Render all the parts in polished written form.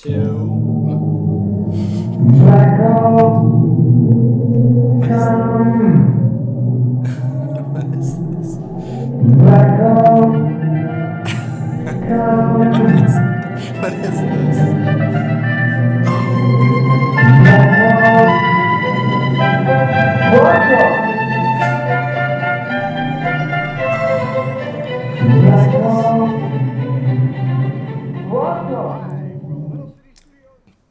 Black hole, come. What is this? Black hole, come. What is this? Black hole, portal. Black hole, portal.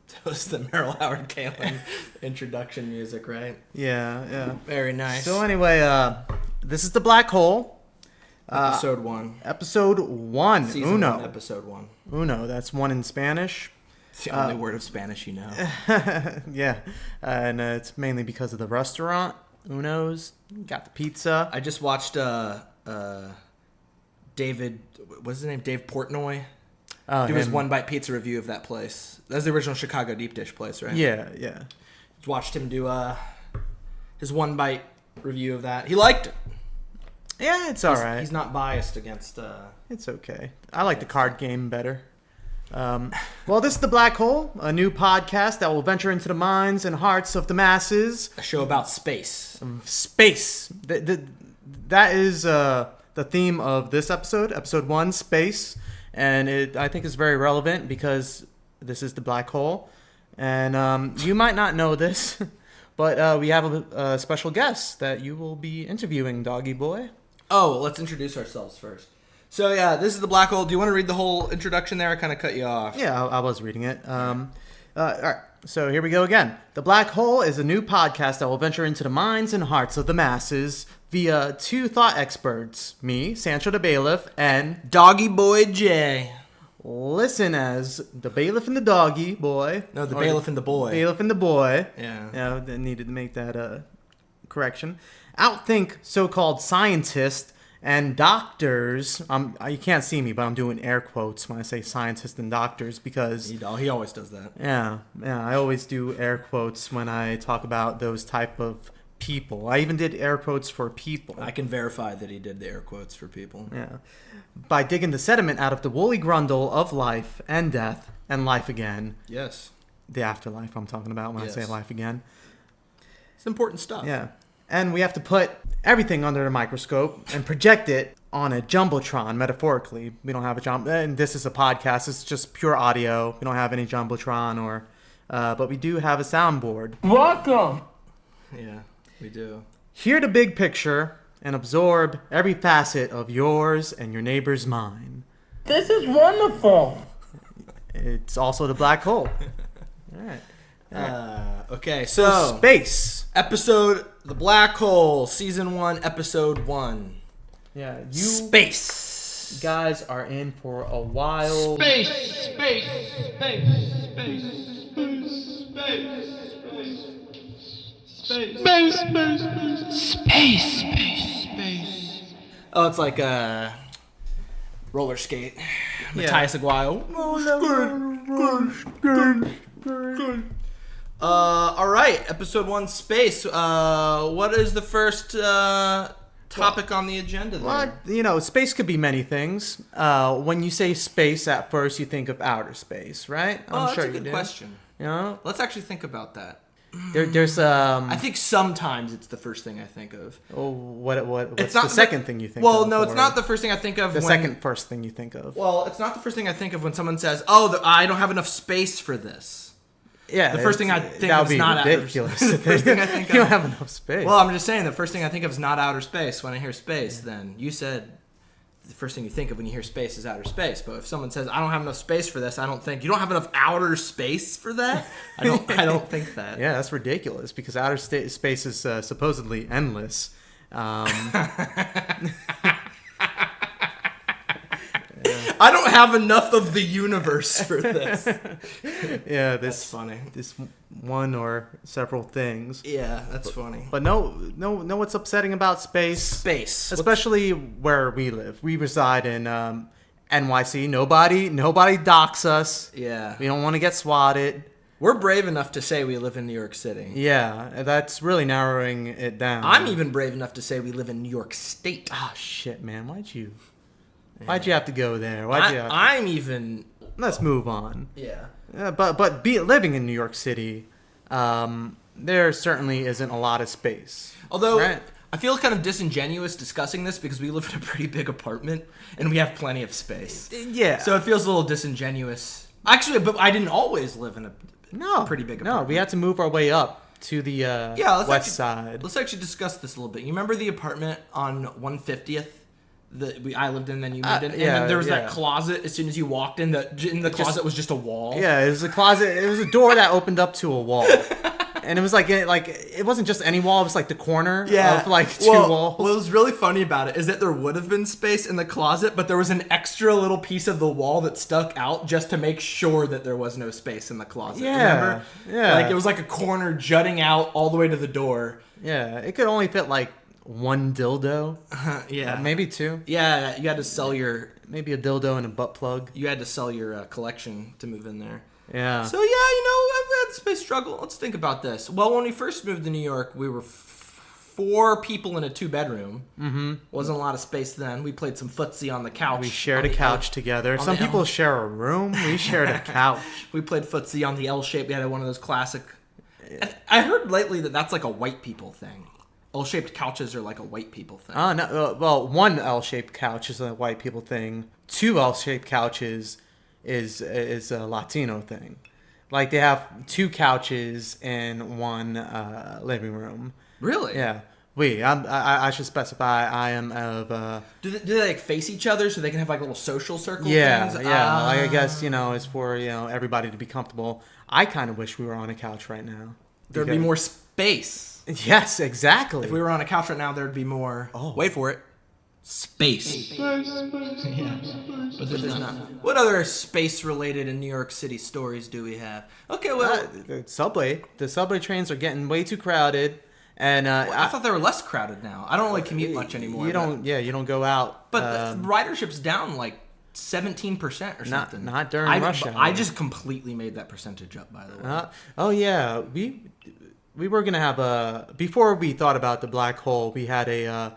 That was the Merrill Howard Kalin introduction music, right? Yeah. Very nice. So anyway, this is the Black Hole. Episode 1. Episode 1. Season Uno. 1, episode 1. Uno. That's one in Spanish. It's the only word of Spanish you know. Yeah. And it's mainly because of the restaurant. Uno's. Got the pizza. I just watched David, what's his name? Dave Portnoy. Oh, Do his him. One Bite Pizza review of that place. That's the original Chicago deep dish place, right? Yeah. Just watched him do his One Bite review of that. He liked it. Yeah, it's all right. He's not biased against. It's okay. I like the card game better. Well, this is The Black Hole, a new podcast that will venture into the minds and hearts of the masses. A show about space. Space. That is the theme of this episode, episode 1, space. And I think it's very relevant because this is The Black Hole. And you might not know this, but we have a special guest that you will be interviewing, Doggy Boy. Oh, let's introduce ourselves first. So yeah, this is The Black Hole. Do you want to read the whole introduction there? I kind of cut you off. Yeah, I was reading it. All right, so here we go again. The Black Hole is a new podcast that will venture into the minds and hearts of the masses via two thought experts, me, Sancho the Bayleaf, and Doggy Boy J. listen as the Bailiff and the Doggy Boy. No, the Or Bailiff and the Boy. Bailiff and the Boy. Yeah. Yeah, I needed to make that correction. Outthink so-called scientists and doctors. You can't see me, but I'm doing air quotes when I say scientists and doctors because... He always does that. Yeah, I always do air quotes when I talk about those type of people. I even did air quotes for people. I can verify that he did the air quotes for people. Yeah. By digging the sediment out of the woolly grundle of life and death and life again. Yes. The afterlife I'm talking about when I say Yes. life again. It's important stuff. Yeah. And we have to put everything under a microscope and project it on a jumbotron, metaphorically. We don't have a and this is a podcast. It's just pure audio. We don't have any jumbotron but we do have a soundboard. Welcome. Yeah, we do. Hear the big picture and absorb every facet of yours and your neighbor's mind. This is wonderful. It's also the Black Hole. All right. Okay, so Space. episode The Black Hole, season 1, episode 1. Yeah, you Space. guys are in for a wild... Space. Oh, it's like roller skate. Matthias Aguayo. All right, episode 1, space. What is the first topic on the agenda there? Well, space could be many things. When you say space, at first you think of outer space, right? That's a good question. You know, Let's actually think about that. there's I think sometimes it's the first thing I think of. what's It's not the second thing you think of? Well, no, it's or not the first thing I think of. the when, second first thing you think of. Well, it's not the first thing I think of when someone says, "Oh, I don't have enough space for this." Yeah, the first thing I think that of would is be not outer ridiculous. space. The first thing I think you of- don't have enough space. Well, I'm just saying the first thing I think of is not outer space. When I hear space, then you said the first thing you think of when you hear space is outer space. But if someone says, "I don't have enough space for this," I don't think you don't have enough outer space for that. I don't think that. Yeah, that's ridiculous because outer space is supposedly endless. I don't have enough of the universe for this. Yeah, That's funny. This one or several things. Yeah, that's funny. But no, what's upsetting about space? Space, Especially where we live. We reside in NYC. Nobody docks us. Yeah, We don't want to get swatted. we're brave enough to say we live in New York City. Yeah, that's really narrowing it down. I'm even brave enough to say we live in New York State. Oh shit, man! Why'd you have to go there? Why'd you? I'm even. Let's move on. Yeah. living in New York City, there certainly isn't a lot of space. Although right? I feel kind of disingenuous discussing this because we live in a pretty big apartment and we have plenty of space. Yeah. So it feels a little disingenuous. Actually, but I didn't always live in a pretty big apartment. No, we had to move our way up to the west side. Let's actually discuss this a little bit. You remember the apartment on 150th that I lived in, then you moved in? And then there was that closet as soon as you walked in. The closet was just a wall. Yeah, it was a closet. It was a door that opened up to a wall. And it was like it wasn't just any wall. It was like the corner of like two walls. What was really funny about it is that there would have been space in the closet, but there was an extra little piece of the wall that stuck out just to make sure that there was no space in the closet. Yeah, remember? yeah. Like it was like a corner jutting out all the way to the door. Yeah, it could only fit like one dildo. Yeah, maybe two. Yeah, you had to sell maybe a dildo and a butt plug. You had to sell your collection to move in there. Yeah. So yeah, I've had a space struggle. Let's think about this. Well, when we first moved to New York, we were 4 people in a 2-bedroom. Mm-hmm. Wasn't a lot of space then. We played some footsie on the couch. We shared a couch together. Some people share a room. We shared a couch. We played footsie on the L shape. We had one of those classic. I heard lately that that's like a white people thing. L-shaped couches are like a white people thing. Oh no! Well, one L-shaped couch is a white people thing. 2 L-shaped couches is a Latino thing. Like they have 2 couches in one living room. Really? Yeah. I should specify I am of. Do they like face each other so they can have like little social circle things? Yeah. Like I guess it's for everybody to be comfortable. I kind of wish we were on a couch right now. There'd be more space. Yes, exactly. If we were on a couch right now, there'd be more. Oh, wait for it. Space. Yeah. But there's not. What other space-related in New York City stories do we have? Okay, well, the subway trains are getting way too crowded, and I thought they were less crowded now. I don't really commute much anymore. You don't go out. But the ridership's down like 17% or something. Not during rush hour. I just completely made that percentage up, by the way. Oh yeah, we were gonna have before we thought about the black hole, we had a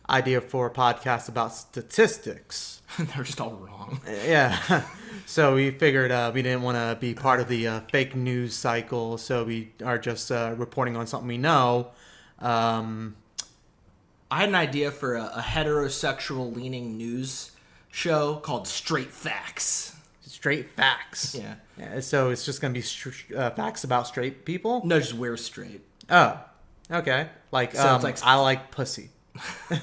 idea for a podcast about statistics. They're just all wrong. Yeah. So we figured we didn't want to be part of the fake news cycle, so we are just reporting on something we know. I had an idea for a heterosexual leaning news show called Straight Facts. Straight facts. Yeah. So it's just going to be facts about straight people? No, just we're straight. Oh, okay. Like, so it's like I like pussy.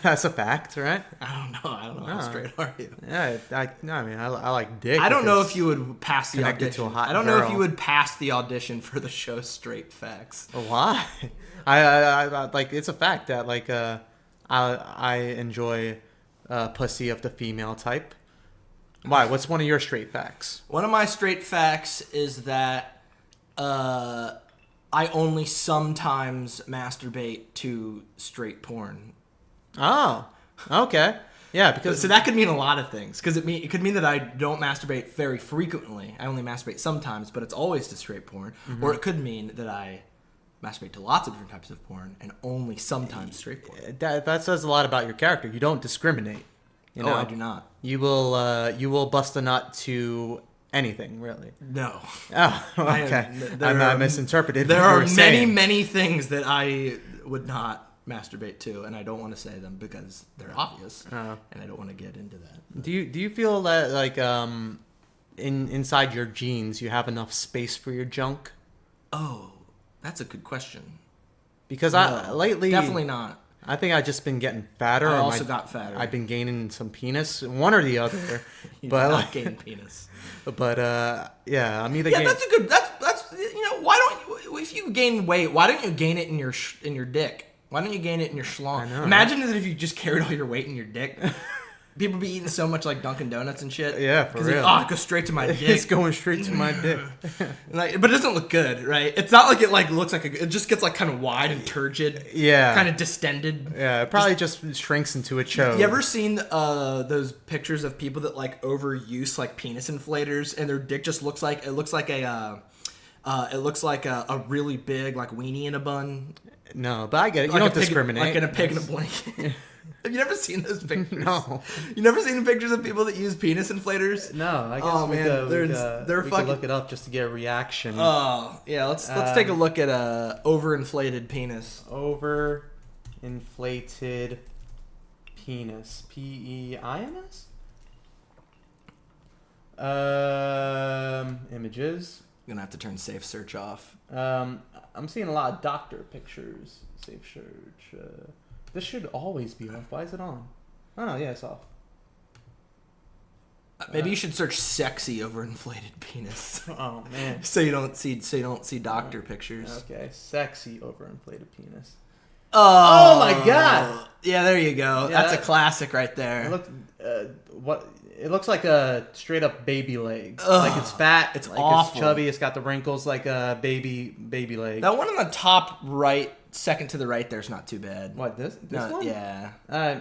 That's a fact, right? I don't know. How straight are you? Yeah, I like dick. I don't know if you would pass the audition. I don't know if you would pass the audition for the show Straight Facts. Why? I like it's a fact that like I enjoy pussy of the female type. Why? What's one of your straight facts? One of my straight facts is that I only sometimes masturbate to straight porn. Oh, okay. Yeah, because so that could mean a lot of things. Because it could mean that I don't masturbate very frequently. I only masturbate sometimes, but it's always to straight porn. Mm-hmm. Or it could mean that I masturbate to lots of different types of porn and only sometimes straight porn. That says a lot about your character. You don't discriminate. You know? I do not. You will bust a nut to anything, really. No. Oh, okay. I misinterpreted. There are many things that I would not masturbate to, and I don't want to say them because they're obvious, and I don't want to get into that. Do you feel that like inside your jeans you have enough space for your junk? Oh, that's a good question. Because lately definitely not. I think I've just been getting fatter. I also got fatter. I've been gaining some penis, one or the other. You but did not gain penis. But yeah, I'm either. Yeah, that's a good. That's why don't you, if you gain weight, why don't you gain it in your dick? Why don't you gain it in your schlong? Imagine that if you just carried all your weight in your dick. People be eating so much like Dunkin' Donuts and shit. Yeah, for real. It goes straight to my dick. It's going straight to my dick. But it doesn't look good, right? It's not like it like looks like it just gets like kind of wide and turgid. Yeah. Kind of distended. Yeah, it probably just shrinks into a chode. You ever seen those pictures of people that like overuse like penis inflators and their dick just looks like a really big like weenie in a bun? No, but I get it. You don't discriminate. Like in a pig in a blanket. Have you never seen those pictures? No. You never seen pictures of people that use penis inflators? No, I guess Oh, we man, they're could fucking- look it up just to get a reaction. Oh, yeah. Let's take a look at a overinflated penis. Overinflated penis. P-E-I-N-S? Images. You're gonna have to turn safe search off. I'm seeing a lot of doctor pictures. Safe search. This should always be off. Why is it on? Oh no, yeah, it's off. Maybe you should search "sexy overinflated penis," Oh man. so you don't see doctor pictures. Okay, sexy overinflated penis. Oh, my God. Yeah, there you go. Yeah, That's a classic right there. It looks It looks like a straight up baby leg. Like it's fat. It's like awful. It's chubby. It's got the wrinkles like a baby leg. That one on the top right, second to the right, there's not too bad. What this No, one? yeah,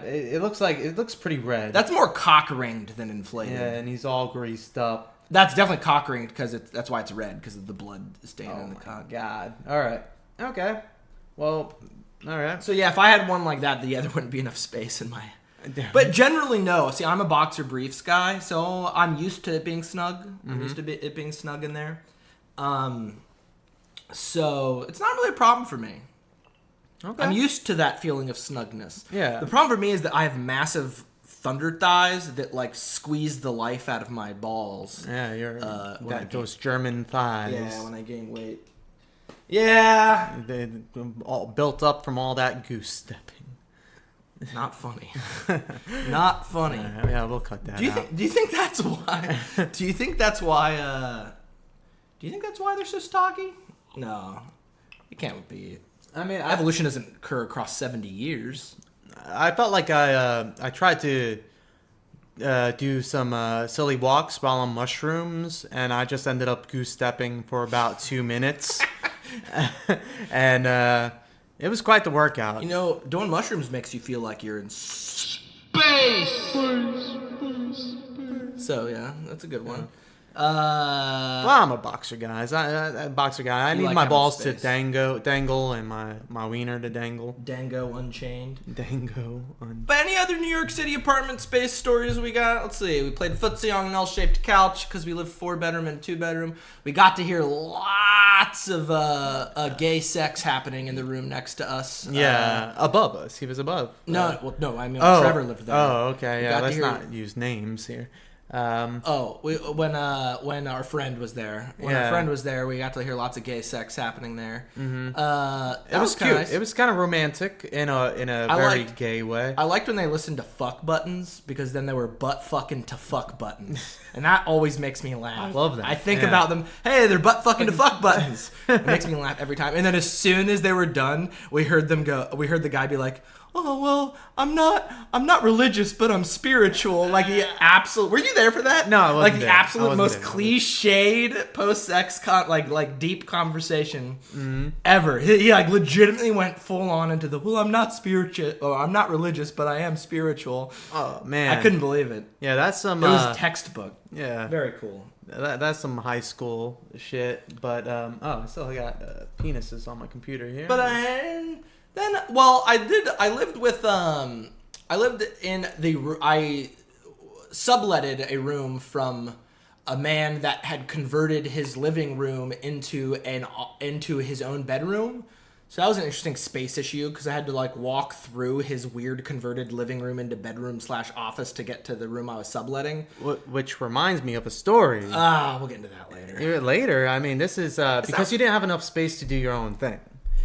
It looks pretty red. that's more cock ringed than inflated. yeah, and he's all greased up. That's definitely cock ringed because that's why it's red because of the blood stain Oh on the my cock. god. All right. Okay. Well. All right. So yeah, if I had one like that, there wouldn't be enough space in my. But generally, no. See, I'm a boxer briefs guy, so I'm used to it being snug. I'm used to it being snug in there. So it's not really a problem for me. Okay. I'm used to that feeling of snugness. Yeah. The problem for me is that I have massive thunder thighs that like squeeze the life out of my balls. Yeah, you're when I got those German thighs. Yeah, when I gain weight. Yeah. They all built up from all that goose stepping. Not funny. Not funny. Yeah, we'll cut that out. Do you think that's why? Do you think that's why? Do you think that's why they're so stocky? No, it can't be. I mean, Evolution doesn't occur across 70 years. I felt like I tried to do some silly walks while on mushrooms, and I just ended up goose stepping for about 2 minutes, and it was quite the workout. You know, doing mushrooms makes you feel like you're in space. So yeah, that's a good one. Well, I'm a boxer, guys. I boxer guy. I You need like my having balls to space. dangle, and my wiener to dangle. Dango Unchained. Dango. But any other New York City apartment space stories we got? Let's see. We played footsie on an L-shaped couch because we live 4-bedroom and 2-bedroom. We got to hear lots of gay sex happening in the room next to us. Yeah, above us. He was above. No, no. I mean, Trevor lived there. Oh, okay. We Yeah, got to let's hear- not use names here. When our friend was there, we got to hear lots of gay sex happening there. Mm-hmm. It was kinda cute. nice. It was kind of romantic in a very gay way. I liked when they listened to fuck buttons because then there were butt fucking to fuck buttons, and that always makes me laugh. I love that. I think Yeah. about them. Hey, they're butt fucking to fuck buttons. It makes me laugh every time. And then as soon as they were done, we heard the guy be like, "Oh well, I'm not religious, but I'm spiritual." Like the absolute. Were you there for that? No, I wasn't Like the there. I absolute wasn't most there. cliched post-sex like deep conversation ever. He like legitimately went full on into the I'm not spiritual or I'm not religious, but I am spiritual. Oh man, I couldn't believe it. Yeah, that's some. It was textbook. yeah, Very cool. that's some high school shit. But I still got penises on my computer here. But I subletted a room from a man that had converted his living room into his own bedroom. So that was an interesting space issue because I had to like walk through his weird converted living room into bedroom / office to get to the room I was subletting. Which reminds me of a story. We'll get into that later. Later, I mean, this is because you didn't have enough space to do your own thing.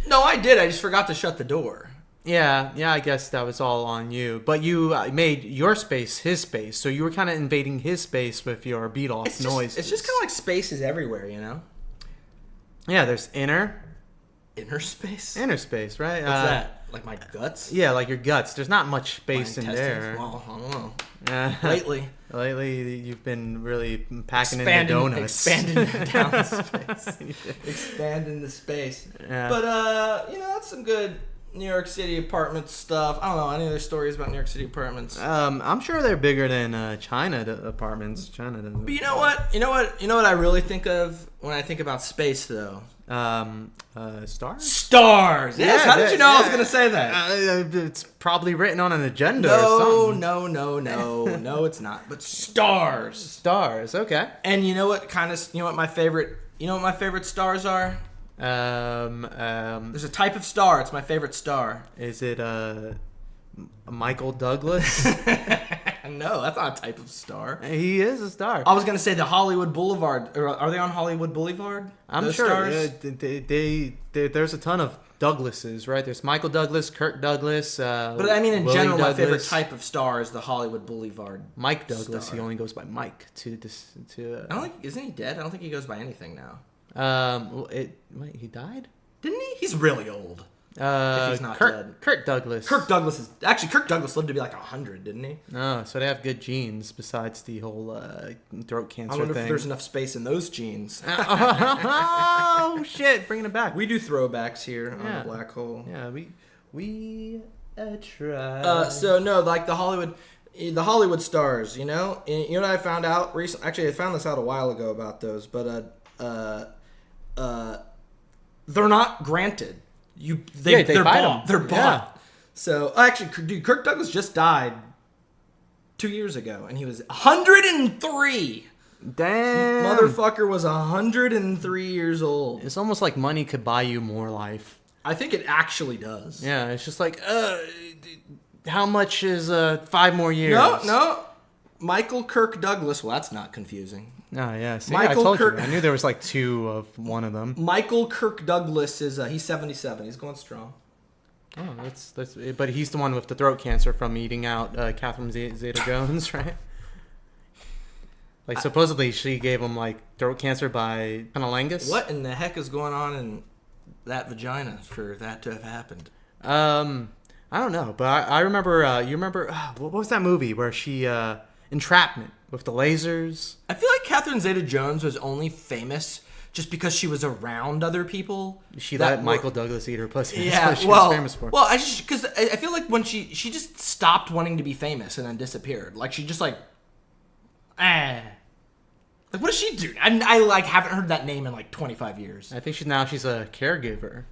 No, I did. I just forgot to shut the door. Yeah, I guess that was all on you. But you made your space his space, so you were kind of invading his space with your beat off noise. It's just kind of like spaces everywhere, you know? Yeah, there's inner Space? space, right? What's that? Like my guts? Yeah, like your guts. There's not much My space in there. Well, I don't know. Yeah. Lately, you've been really packing in the donuts. Expanding down the space. Expanding the space. Yeah. But, that's some good New York City apartment stuff. I don't know any other stories about New York City apartments. I'm sure they're bigger than China apartments. China doesn't. But you know what? You know what I really think of when I think about space, though. Stars. Stars. Yes. How did you know I was gonna say that? It's probably written on an agenda. or something. No, it's not. But stars. Stars. Okay. And you know what my favorite stars are? There's a type of star. It's my favorite star. Is it Michael Douglas? No, that's not a type of star. He is a star. I was gonna say the Hollywood Boulevard. Are they on Hollywood Boulevard? I'm Those sure. Stars? There's a ton of Douglases, right? There's Michael Douglas, Kirk Douglas. But I mean, in Willie general, my favorite Douglas. type of star is the Hollywood Boulevard. Mike Douglas. star. He only goes by Mike. To I don't think isn't he dead? I don't think he goes by anything now. Wait, he died? Didn't he? He's really old. If he's not dead. Kirk Douglas. Kirk Douglas lived to be like 100, didn't he? Oh, so they have good genes besides the whole throat cancer I wonder thing. if there's enough space in those genes. Oh shit! Bringing it back. We do throwbacks here on Yeah. the black hole. Yeah, we try. So no, like the Hollywood stars, you know. And you know what I found out recently? Actually, I found this out a while ago about those, but they're not granted. They're they buy bought. them. They're bought. Yeah. So actually, dude, Kirk Douglas just died 2 years ago, and he was 103. Damn. Motherfucker was 103 years old. It's almost like money could buy you more life. I think it actually does. Yeah, it's just like, how much is 5 more years? No. Michael Kirk Douglas. Well, that's not confusing. Oh, yeah. See, Michael I told Kirk- you. I knew there was like 2 of one of them. Michael Kirk Douglas is he's 77. He's going strong. Oh, that's. But he's the one with the throat cancer from eating out Catherine Zeta-Jones, right? Like, supposedly she gave him, like, throat cancer by cunnilingus. What in the heck is going on in that vagina for that to have happened? I don't know, but I remember, you remember, what was that movie where she, Entrapment, with the lasers? I feel like Catherine Zeta-Jones was only famous just because she was around other people. She that let were- Michael Douglas eat her pussy. That's Yeah, what she well, was famous for. well, I feel like when she just stopped wanting to be famous and then disappeared. Like she just like what does she do? I like haven't heard that name in like 25 years. I think she's a caregiver.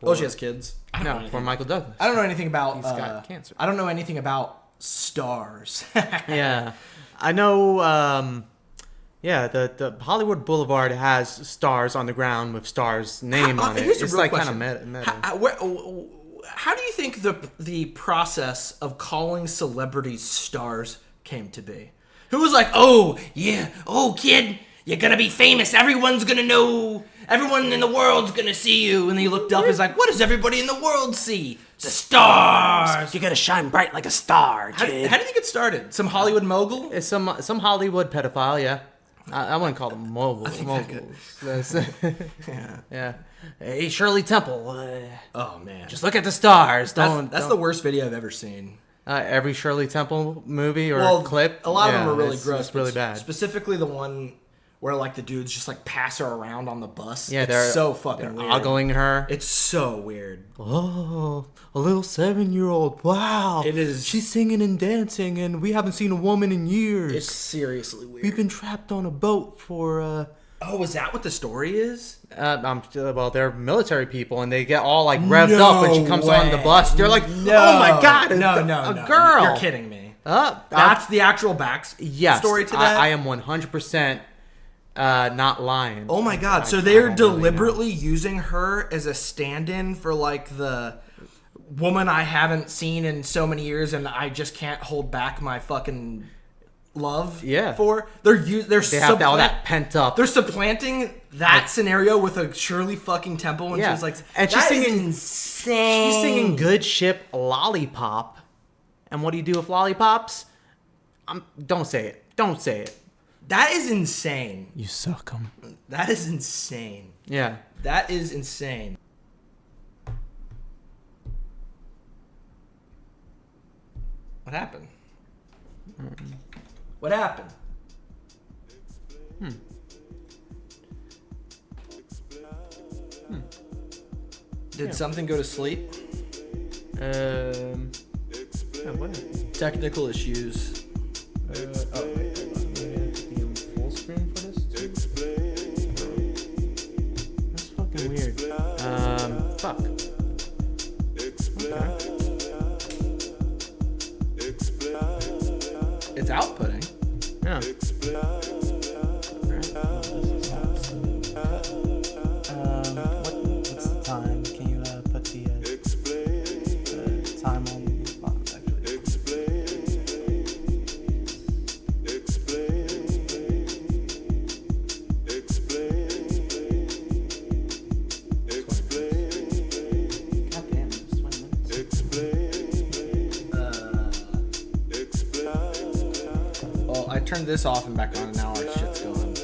Oh, she has kids. I don't know No, anything. for Michael Douglas. I don't know anything about. He's got cancer. I don't know anything about stars. Yeah, I know. Yeah, the Hollywood Boulevard has stars on the ground with stars' name on it. Here's a It's real like kind question. of meta. How do you think the process of calling celebrities stars came to be? Who was like, oh yeah, oh kid, you're gonna be famous. Everyone's gonna know. Everyone in the world's gonna see you. And he looked up. He's like, what does everybody in the world see? The stars. You gotta shine bright like a star, How do you think it started? Some Hollywood mogul? It's some Hollywood pedophile, yeah. I wouldn't call them moguls. Yeah. Hey, Shirley Temple. Oh man, Just look at the stars. that's the worst video I've ever seen. Every Shirley Temple movie or clip. A lot of them yeah, are really it's- gross. It's really but bad. Specifically the one where like the dudes just like pass her around on the bus. Yeah, it's they're so fucking they're weird. ogling her. It's so weird. Oh, a little 7-year-old. Wow. It is. She's singing and dancing, and we haven't seen a woman in years. It's seriously weird. We've been trapped on a boat for. Oh, is that what the story is? Well, they're military people, and they get all like revved up when she comes on the way. bus. They're like, No. "Oh my god, No, girl!" You're kidding me. That's That's the actual yes. story to that. I am 100% not lying. Oh my god! So I they're don't really know. deliberately using her as a stand-in for like the woman I haven't seen in so many years, and I just can't hold back my fucking love. Yeah. For they have all that pent up. They're supplanting that scenario with a Shirley fucking Temple, and Yeah. she's like, And she's "That is singing- insane." She's singing "Good Ship" Lollipop. And what do you do with lollipops? Don't say it. Don't say it. That is insane. You suck 'em. That is insane. Yeah. That is insane. What happened? What happened? Did something go to sleep? What? Technical issues. Wait, hold on. Maybe I have to be on full screen for this. That's fucking weird. Fuck. Okay. It's outputting. Yeah. What's the time? Can you put the time on the box actually? God damn, it's 20 minutes. Well, I turned this off and back on, and now our shit's going. Okay.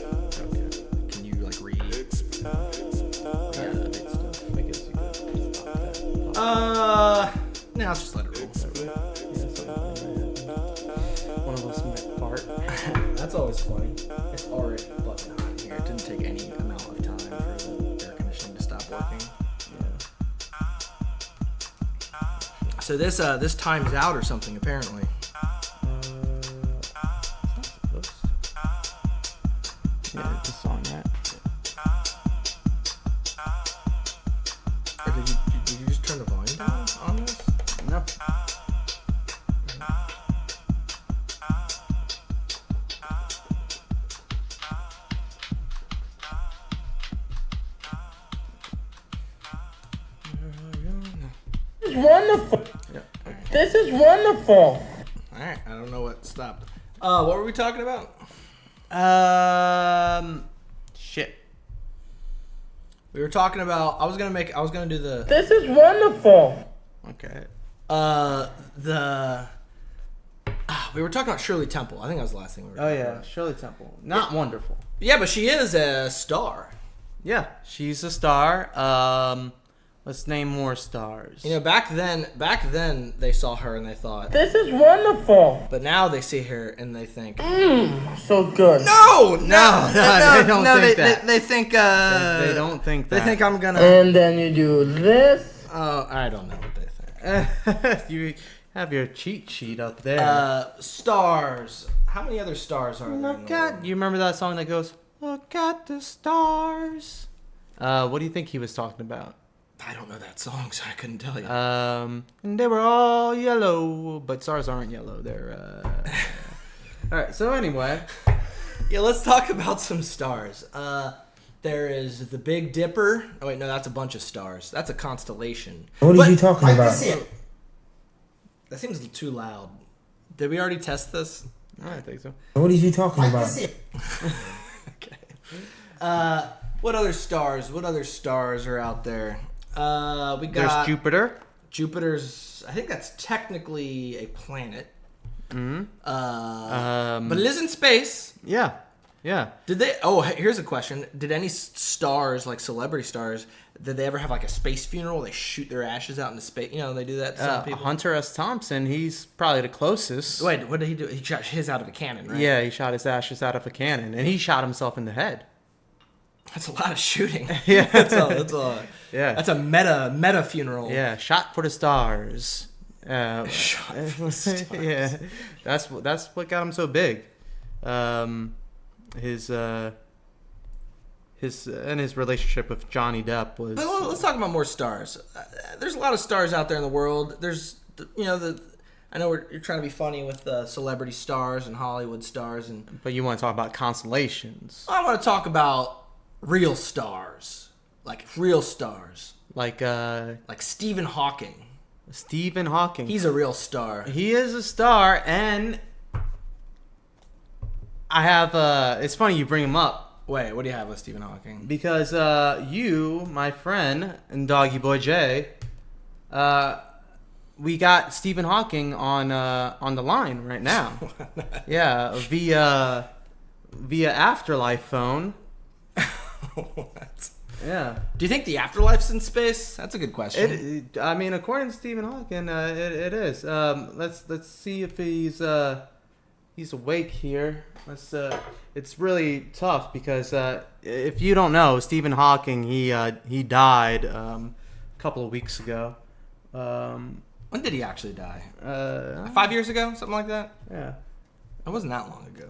Can you like read? Yeah, that makes stuff. I guess you could stop that. No, let's just let it roll. Yeah, something. One of us might fart. That's always funny. It's already fucking hot in here. It didn't take any amount of time for the air conditioning to stop working. Yeah. So this time's out or something apparently. Yeah, it's on that. Or did you just turn the volume down on this? No. This is wonderful. Yeah. This is wonderful. Alright, I don't know what stopped. What were we talking about? Shit. We were talking about I was gonna do the This is wonderful. Okay. we were talking about Shirley Temple. I think that was the last thing we were Oh talking yeah, about. Shirley Temple. Not wonderful. Yeah, but she is a star. Yeah, she's a star. Let's name more stars. You know, back then they saw her and they thought, This is wonderful. but now they see her and they think, So good. no, they don't think that. They think, they don't think that. They think I'm gonna. And then you do this. I don't know what they think. You have your cheat sheet up there. Stars. How many other stars are there? in Look the at. world? You remember that song that goes, "Look at the stars." What do you think he was talking about? I don't know that song, so I couldn't tell you. And they were all yellow, but stars aren't yellow. They're. All right. So anyway, Yeah, let's talk about some stars. There is the Big Dipper. Oh wait, no, that's a bunch of stars. That's a constellation. What But- are you talking about? That seems too loud. Did we already test this? I think so. What are you talking about? Okay. What other stars? What other stars are out there? We got There's Jupiter. Jupiter's. I think that's technically a planet. Mm-hmm. But it is in space. Yeah. Yeah. Did they? Oh, here's a question. Did any stars, like celebrity stars, did they ever have like a space funeral? They shoot their ashes out into space. You know, they do that to some people. Hunter S. Thompson, he's probably the closest. Wait, what did he do? He shot his out of a cannon, right? Yeah, he shot his ashes out of a cannon, and he shot himself in the head. That's a lot of shooting. Yeah. Yeah. That's a meta funeral. Yeah, shot for the stars. Shot for the stars. Yeah, that's what got him so big. His relationship with Johnny Depp was. But let's talk about more stars. There's a lot of stars out there in the world. There's, I know you're trying to be funny with celebrity stars and Hollywood stars, But you want to talk about constellations, I want to talk about real stars, like real stars, like Stephen Hawking. Stephen Hawking. He's a real star. He is a star, and I have. It's funny you bring him up. Wait, what do you have with Stephen Hawking? Because you, my friend, and Doggy Boy Jay, we got Stephen Hawking on the line right now. Yeah, via Afterlife phone. What? Yeah. Do you think the afterlife's in space? That's a good question. I mean, according to Stephen Hawking, it is. Let's see if he's awake here. It's really tough because if you don't know, Stephen Hawking he died a couple of weeks ago. When did he actually die? 5 years ago, something like that. Yeah. It wasn't that long ago.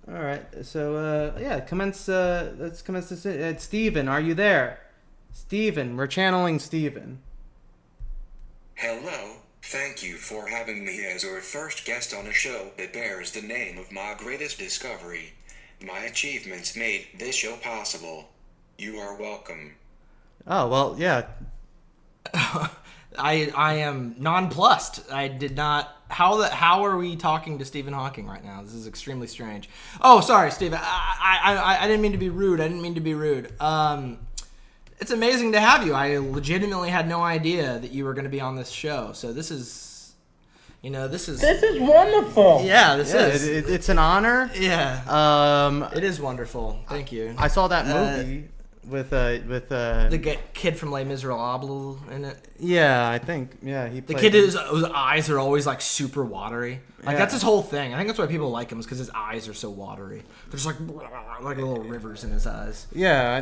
All right. So commence. Let's commence this. Steven, are you there? Steven, we're channeling Steven. Hello, thank you for having me as your first guest on a show that bears the name of my greatest discovery. My achievements made this show possible. You are welcome. Oh, well, yeah. I am nonplussed. I did not. How are we talking to Stephen Hawking right now? This is extremely strange. Oh, sorry, Stephen. I didn't mean to be rude. It's amazing to have you. I legitimately had no idea that you were going to be on this show. So this is wonderful. Yeah, it's an honor. Yeah. It is wonderful. Thank you. I saw that movie with the kid from Les Miserables in it. Yeah, I think. Yeah, he. The kid his eyes are always like super watery. Like that's his whole thing. I think that's why people like him is because his eyes are so watery. There's like little rivers in his eyes. Yeah,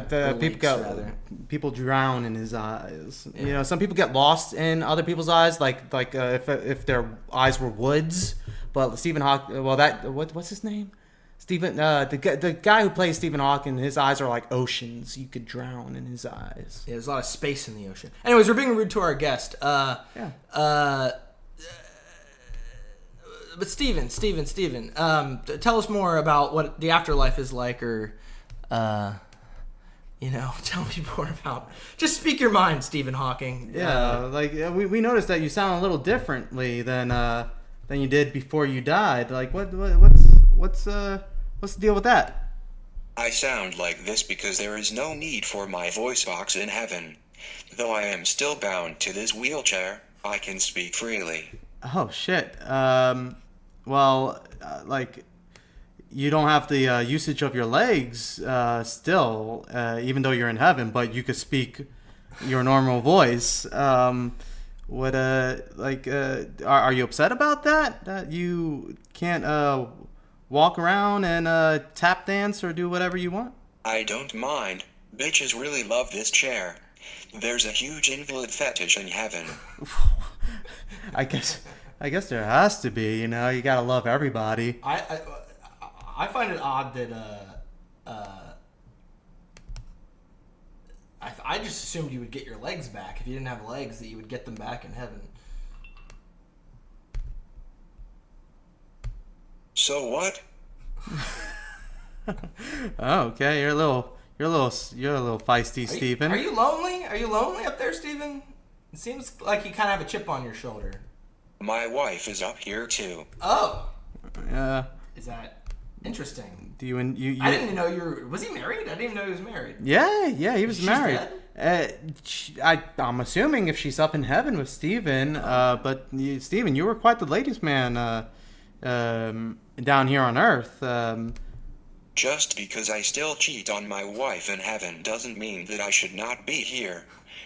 people drown in his eyes. Yeah. You know, some people get lost in other people's eyes, like if their eyes were woods. But Stephen Hawking, what's his name? Stephen, the guy who plays Stephen Hawking, his eyes are like oceans. You could drown in his eyes. Yeah, there's a lot of space in the ocean. Anyways, we're being rude to our guest. But Steven, tell us more about what the afterlife is like, or, tell me more about. Just speak your mind, Stephen Hawking. Yeah, we noticed that you sound a little differently than you did before you died. Like, what's the deal with that? I sound like this because there is no need for my voice box in heaven. Though I am still bound to this wheelchair, I can speak freely. Oh shit. You don't have the usage of your legs still, even though you're in heaven, but you could speak your normal voice. Are you upset about that? That you can't walk around and tap dance or do whatever you want? I don't mind. Bitches really love this chair. There's a huge invalid fetish in heaven. I guess there has to be. You gotta love everybody. I find it odd that I just assumed you would get your legs back. If you didn't have legs, that you would get them back in heaven. So what? Oh, okay. You're a little feisty, Steven. Are you lonely? Are you lonely up there, Steven? It seems like you kind of have a chip on your shoulder. My wife is up here too. Oh. Yeah. Is that interesting? Do you? I didn't even know was he married? I didn't even know he was married. Yeah, he was married. Dead? I'm assuming if she's up in heaven with Steven, but Steven, you were quite the ladies' man down here on Earth. Just because I still cheat on my wife in heaven doesn't mean that I should not be here.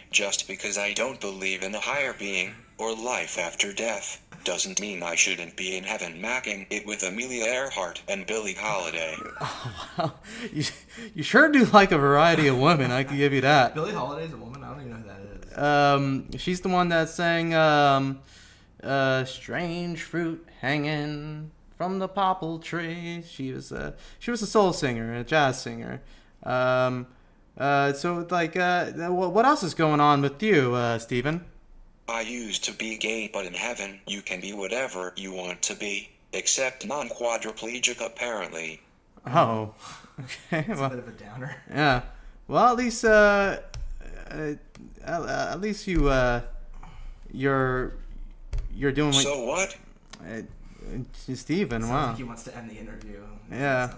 Just because I don't believe in a higher being or life after death doesn't mean I shouldn't be in heaven macking it with Amelia Earhart and Billie Holiday. Oh, wow. You sure do like a variety of women, I can give you that. Billie Holiday's a woman? I don't even know who that is. She's the one that sang strange fruit hanging from the popple tree. She was a soul singer, a jazz singer. What else is going on with you, Steven? I used to be gay, but in heaven you can be whatever you want to be, except non-quadriplegic apparently. Oh, okay. It's a bit of a downer. Yeah. Well, at least you're doing. So what? Steven, wow. Like he wants to end the interview. Yeah.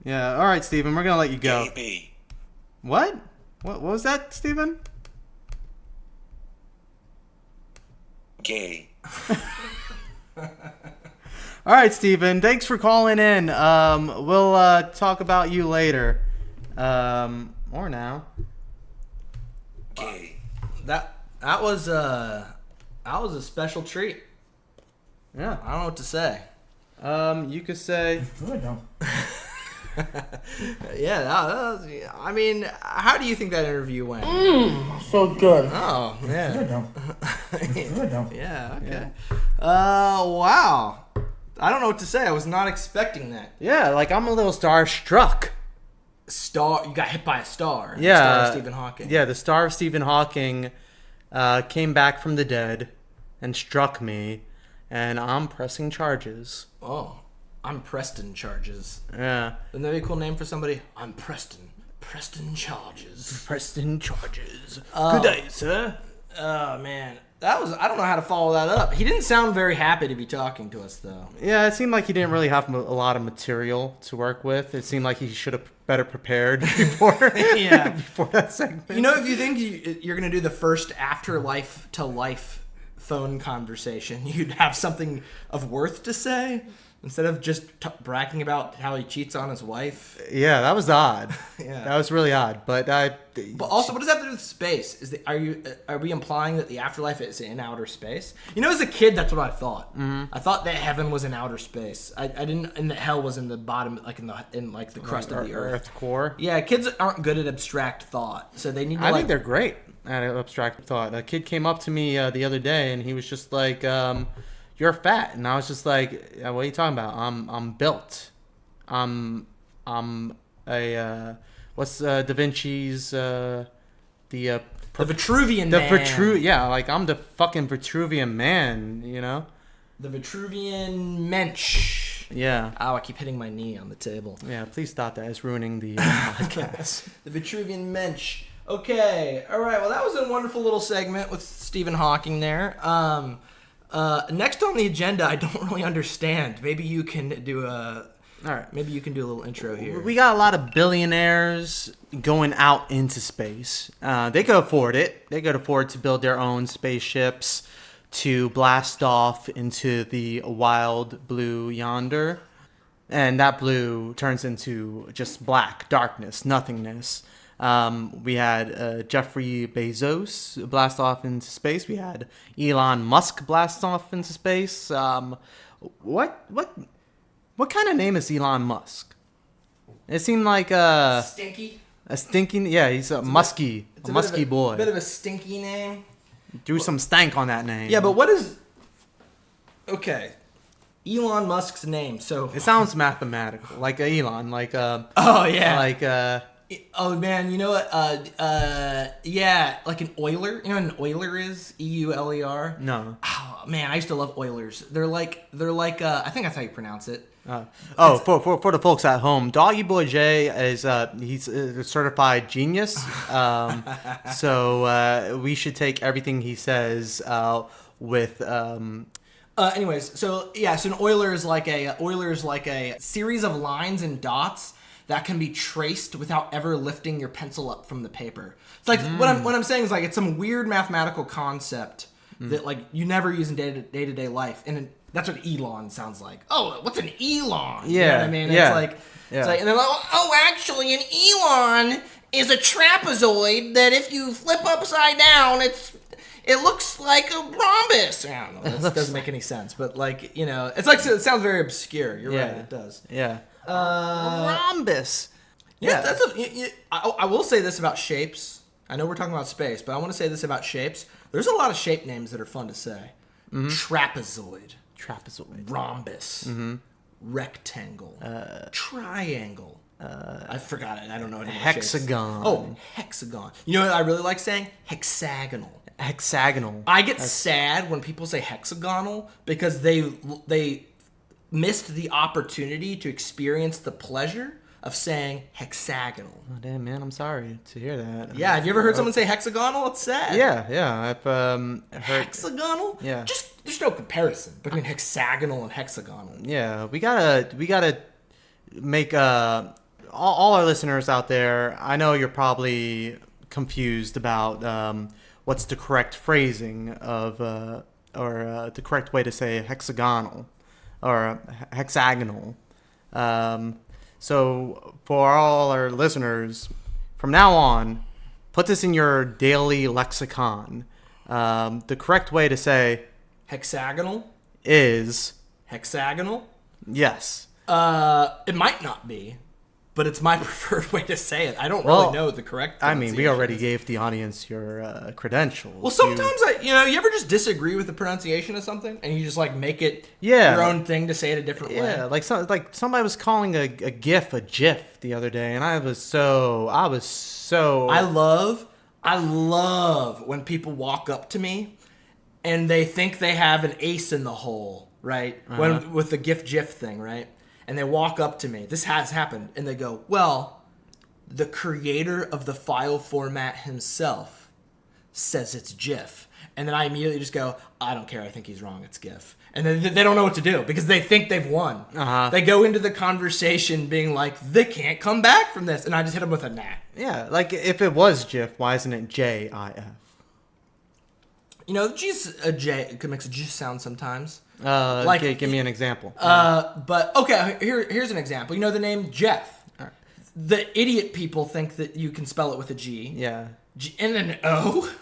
Yeah. All right, Steven, we're gonna let you go. Gay. What? What was that, Steven? Gay. All right, Steven. Thanks for calling in. We'll talk about you later. Or now. Gay. That was a special treat. Yeah. I don't know what to say. You could say. Good, though. Yeah, I mean, how do you think that interview went? So good. Oh, yeah. Good though. It's good though. Yeah, okay. Wow. I don't know what to say. I was not expecting that. Yeah, like I'm a little starstruck. You got hit by a star. Yeah. The star of Stephen Hawking. Yeah, the star of Stephen Hawking came back from the dead and struck me, and I'm pressing charges. Oh, I'm Preston Charges. Yeah. Wouldn't that be a cool name for somebody? I'm Preston. Preston Charges. Preston charges. Oh. Good day, sir. Oh, man. I don't know how to follow that up. He didn't sound very happy to be talking to us, though. Yeah, it seemed like he didn't really have a lot of material to work with. It seemed like he should have better prepared before Yeah. before that segment. You know, if you think you're going to do the first afterlife to life phone conversation, you'd have something of worth to say instead of just bragging about how he cheats on his wife. Yeah, that was odd. Yeah. That was really odd. But Also, what does that have to do with space? Are we implying that the afterlife is in outer space? You know, as a kid, that's what I thought. Mm-hmm. I thought that heaven was in outer space. I didn't, and that hell was in the bottom, like in the crust of the earth. core. Yeah, kids aren't good at abstract thought, so they need to. I think they're great at abstract thought. A kid came up to me the other day, and he was just like, "You're fat," and I was just like, "What are you talking about? I'm built. I'm a what's Da Vinci's the Vitruvian the man. yeah, like I'm the fucking Vitruvian man, you know? The Vitruvian mensch. Yeah. Ow, I keep hitting my knee on the table. Yeah, please stop that. It's ruining the podcast. The Vitruvian mensch. Okay, all right. Well, that was a wonderful little segment with Stephen Hawking there. Next on the agenda, I don't really understand. Maybe you can do a. All right. Maybe you can do a little intro here. We got a lot of billionaires going out into space. They could afford it. They could afford to build their own spaceships to blast off into the wild blue yonder. And that blue turns into just black, darkness, nothingness. We had Jeffrey Bezos blast off into space. We had Elon Musk blast off into space. What kind of name is Elon Musk? It seemed like Stinky. a stinking. Yeah, he's a musky, a musky boy. Bit of a stinky name. Do some stank on that name. Yeah, but what is? Okay, Elon Musk's name. So it sounds mathematical, like Elon, like Oh yeah. like Oh man, you know what? Yeah, like an Euler. You know what an Euler is? EULER. no. Oh man, I used to love Oilers. They're like I think that's how you pronounce it. For the folks at home, Doggy Boy J is he's a certified genius. So we should take everything he says with Anyways, so an Euler is like a series of lines and dots that can be traced without ever lifting your pencil up from the paper. It's like what I'm saying is like it's some weird mathematical concept that like you never use in day-to-day life, and that's what Elon sounds like. Oh, what's an Elon? You know what I mean? Yeah. It's like, and they're like, oh, actually, an Elon is a trapezoid that if you flip upside down, it looks like a rhombus. I don't know. That doesn't make any sense, but like, you know, it's like it sounds very obscure. You're right, it does. Yeah. Rhombus. Yeah, I will say this about shapes. I know we're talking about space, but I want to say this about shapes. There's a lot of shape names that are fun to say. Trapezoid. Rhombus. Rectangle. Triangle. I forgot it. I don't know any more Hexagon. shapes. Oh, hexagon. You know what I really like saying? Hexagonal. I get sad when people say hexagonal because they missed the opportunity to experience the pleasure of saying hexagonal. Oh, damn, man, I'm sorry to hear that. Yeah, have you ever heard someone say hexagonal? It's sad. Yeah, I've heard. Hexagonal? Yeah. Just there's no comparison between hexagonal and hexagonal. Yeah, we gotta make all our listeners out there. I know you're probably confused about what's the correct phrasing of or the correct way to say hexagonal or hexagonal. So for all our listeners, from now on, put this in your daily lexicon. The correct way to say hexagonal is hexagonal. Yes. It might not be. but it's my preferred way to say it. I don't really know the correct I mean, we pronunciation. already gave the audience your credentials. Well, sometimes you ever just disagree with the pronunciation of something, and you just like make it Yeah. your own thing to say it a different way. Yeah, like somebody was calling a GIF a GIF the other day, and I was so. I love when people walk up to me and they think they have an ace in the hole, right? When with the GIF thing, right? And they walk up to me. This has happened, and they go, "Well, the creator of the file format himself says it's GIF." And then I immediately just go, "I don't care. I think he's wrong. It's GIF." And then they don't know what to do because they think they've won. They go into the conversation being like, "They can't come back from this," and I just hit them with a nah. Yeah, like if it was GIF, why isn't it JIF? You know, a J makes a G sound sometimes. Give me an example. But okay, here's an example. You know the name Jeff. All right. The idiot people think that you can spell it with a G. Yeah. G and an O.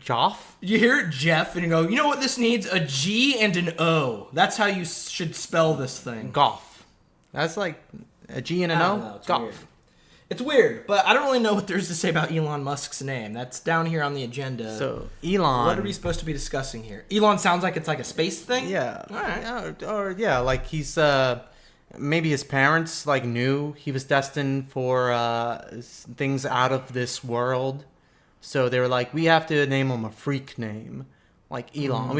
Joff? You hear Jeff and you go, you know what this needs? A G and an O. That's how you should spell this thing. Golf. That's like a G and an I O? don't know, it's Golf. weird. It's weird, but I don't really know what there is to say about Elon Musk's name. That's down here on the agenda. So, Elon. What are we supposed to be discussing here? Elon sounds like it's like a space thing? Yeah. All right. Or yeah, like he's maybe his parents like knew he was destined for things out of this world. So they were like, we have to name him a freak name, like Elon.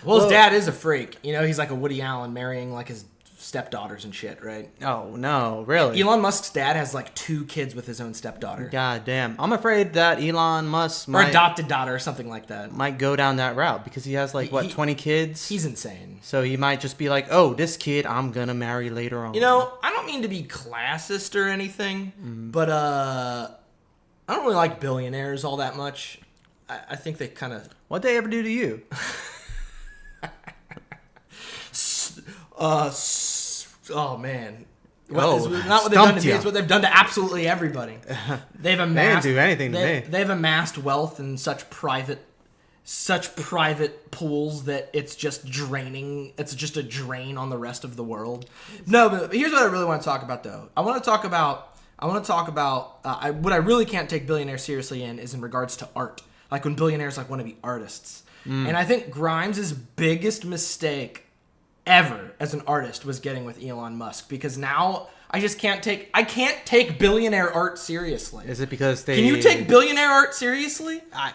Well, his dad is a freak. You know, he's like a Woody Allen marrying like his stepdaughters and shit, right? Oh no, really? Elon Musk's dad has like 2 kids with his own stepdaughter. God damn. I'm afraid that Elon Musk Or adopted daughter or something like that. might go down that route because he has like 20 kids. He's insane. So he might just be like, oh, this kid I'm gonna marry later on. You know, I don't mean to be classist or anything, but I don't really like billionaires all that much. I think they kind of... What'd they ever do to you? Oh man. Oh, It's not what they've done to me, ya. it's what they've done to absolutely everybody. They've amassed They didn't do anything to me. They've amassed wealth in such private pools that it's just draining. It's just a drain on the rest of the world. No, but here's what I really want to talk about though. I want to talk about what I really can't take billionaires seriously in is in regards to art. Like when billionaires like want to be artists. And I think Grimes' biggest mistake ever as an artist was getting with Elon Musk, because now I can't take billionaire art seriously. Is it because they... Can you take billionaire art seriously? I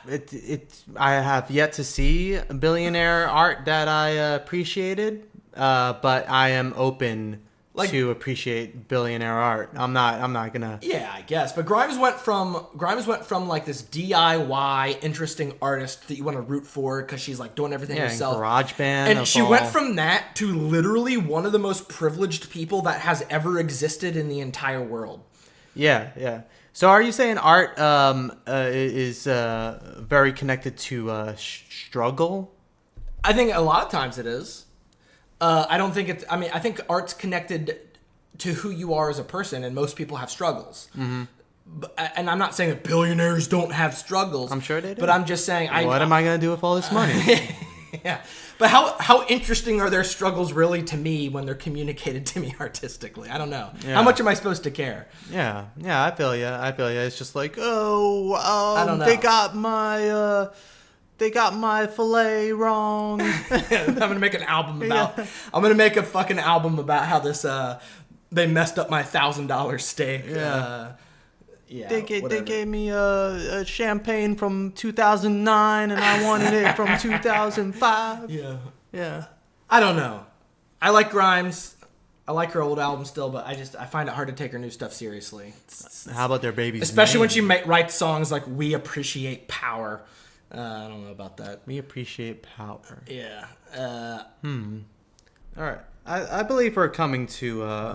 have yet to see billionaire art that I appreciated, but I am open to appreciate billionaire art. I'm not gonna... Yeah, I guess. But Grimes went from like this DIY interesting artist that you want to root for because she's like doing everything herself. GarageBand. And she went from that to literally one of the most privileged people that has ever existed in the entire world. Yeah. So are you saying art is very connected to struggle? I think a lot of times it is. I don't think it's... I mean, I think art's connected to who you are as a person, and most people have struggles. Mm-hmm. And I'm not saying that billionaires don't have struggles. I'm sure they do. But I'm just saying... What am I going to do with all this money? Yeah. But how interesting are their struggles really to me when they're communicated to me artistically? I don't know. Yeah. How much am I supposed to care? Yeah, I feel you. It's just like, I don't know. They got my fillet wrong. I'm gonna make an album about. Yeah. I'm gonna make a fucking album about how this. They messed up my $1,000 steak. Yeah. Yeah. They gave me a champagne from 2009, and I wanted it from 2005. Yeah. I don't know. I like Grimes. I like her old album still, but I find it hard to take her new stuff seriously. How about their babies? Especially when she writes songs like "We Appreciate Power." I don't know about that. We appreciate power. Yeah. All right. I believe we're coming to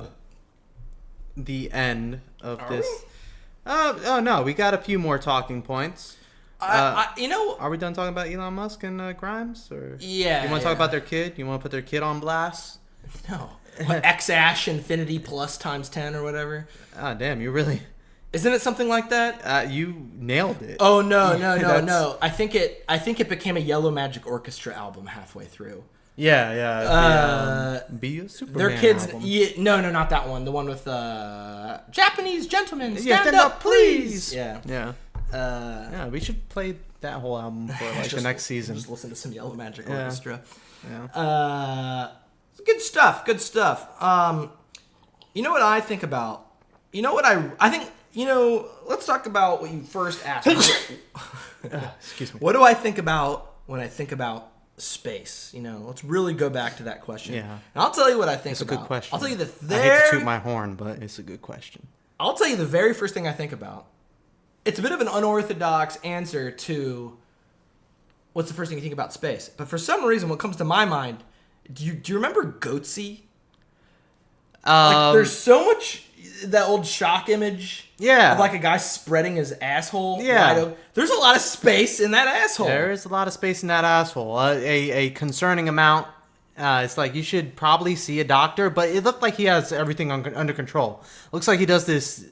the end of this. Oh no, we got a few more talking points. Are we done talking about Elon Musk and Grimes? Or yeah. You want to talk about their kid? You want to put their kid on blast? No. X-Ash Infinity Plus times 10 or whatever. Ah, damn, you really... Isn't it something like that? You nailed it. Oh no! I think it became a Yellow Magic Orchestra album halfway through. Yeah. Be a Superman. Their kids. album. Yeah, no, not that one. The one with Japanese gentlemen. Stand, up, please. Yeah. Yeah. Yeah, we should play that whole album for like the next season. Just listen to some Yellow Magic Orchestra. Yeah. Good stuff. Good stuff. You know what I think about? You know what I think? Let's talk about what you first asked. Excuse me. What do I think about when I think about space? Let's really go back to that question. Yeah. And I'll tell you what I think It's a about. good question. I'll tell you I hate to toot my horn, but it's a good question. I'll tell you the very first thing I think about. It's a bit of an unorthodox answer to what's the first thing you think about space. But for some reason, what comes to my mind, do you remember Goatsy? There's so much, that old shock image of like a guy spreading his asshole wide open. There's a lot of space in that asshole. There is a lot of space in that asshole. A concerning amount. It's like you should probably see a doctor, but it looked like he has everything under control. Looks like he does this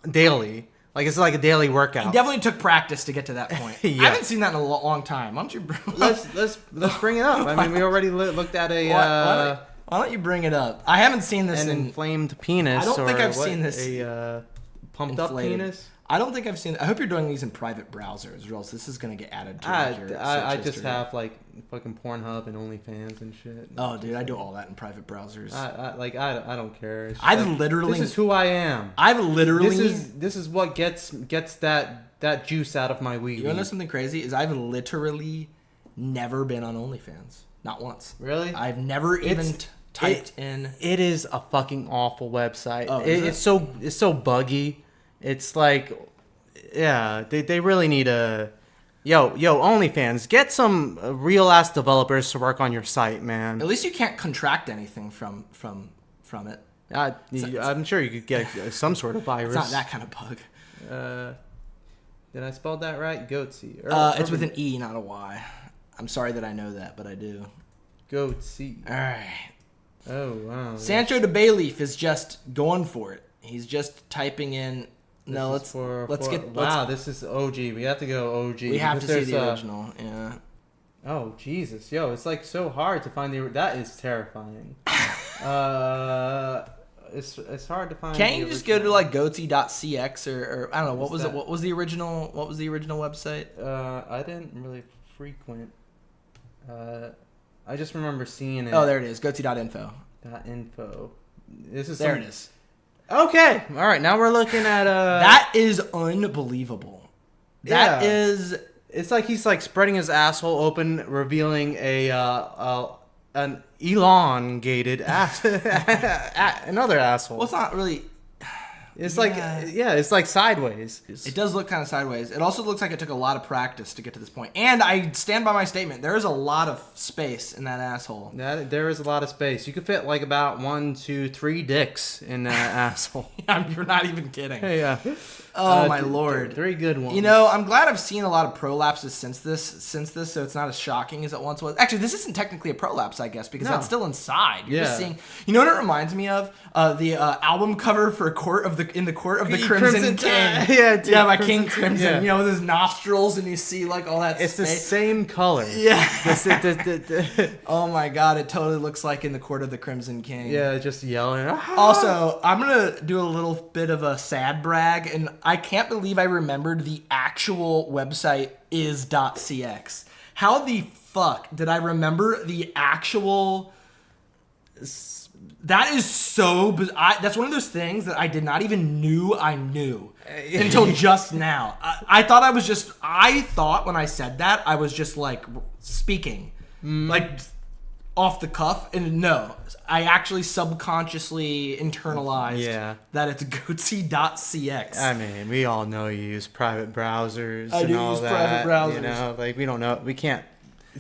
daily. Like it's like a daily workout. He definitely took practice to get to that point. I haven't seen that in a long time. Why don't you let's bring it up? I mean, we already looked at a why don't you bring it up? I haven't seen this an inflamed penis. I don't think I've seen this. A pumped inflated. up penis. I don't think I've seen. I hope you're doing these in private browsers, or else this is gonna get added to your I search just history. have like fucking Pornhub and OnlyFans and shit. Oh, dude, I do all that in private browsers. I don't care. It's I've like, literally. This is who I am. I've literally. This is what gets that juice out of my weed. You wanna know something crazy? Is I've literally never been on OnlyFans. Not once. Really? I've never even typed in. It is a fucking awful website. Oh, it's so buggy. It's like, yeah, they really need a. Yo, OnlyFans, get some real ass developers to work on your site, man. At least you can't contract anything from it. I'm sure you could get some sort of virus. It's not that kind of bug. Did I spell that right? Goatsy. It's with an E, not a Y. I'm sorry that I know that, but I do. Goatsy. All right. Oh, wow. Sancho de Bayleaf is just going for it. He's just typing in. No, let's get. Wow, this is OG. We have to go OG. We have to see the original. Yeah. Oh Jesus, yo, it's like so hard to find the. That is terrifying. It's hard to find. Can't you just go to like goatsy.cx or I don't know what was it? What was the original? What was the original website? I didn't really frequent. I just remember seeing it. Oh, there it is. Goatsy.info. .info. This is there. It is. Okay. All right. Now we're looking at That is unbelievable. That is. It's like he's like spreading his asshole open, revealing an elongated ass, another asshole. Well, it's not really. It's like it's like sideways. It does look kind of sideways. It also looks like it took a lot of practice to get to this point. And I stand by my statement. There is a lot of space in that asshole. There is a lot of space. You could fit like about 1, 2, 3 dicks in that asshole. You're not even kidding. Yeah. Oh my lord. 3 good ones. You know, I'm glad I've seen a lot of prolapses since this, so it's not as shocking as it once was. Actually, this isn't technically a prolapse, I guess, because that's still inside. You're just seeing. You know what it reminds me of? The album cover for In the Court of the Crimson King. Yeah, by King Crimson. Yeah. You know, with his nostrils, and you see like all that. It's the same color. Yeah. Oh my god, it totally looks like In the Court of the Crimson King. Yeah, just yelling. Also, I'm gonna do a little bit of a sad brag, and I can't believe I remembered the actual website is .cx. How the fuck did I remember the actual? That is so. That's one of those things that I did not even knew I knew until just now. I thought when I said that I was just like speaking, like off the cuff, and no, I actually subconsciously internalized that it's goatsy.cx. I mean, we all know you use private browsers. I do use private browsers. You know, like we don't know, we can't.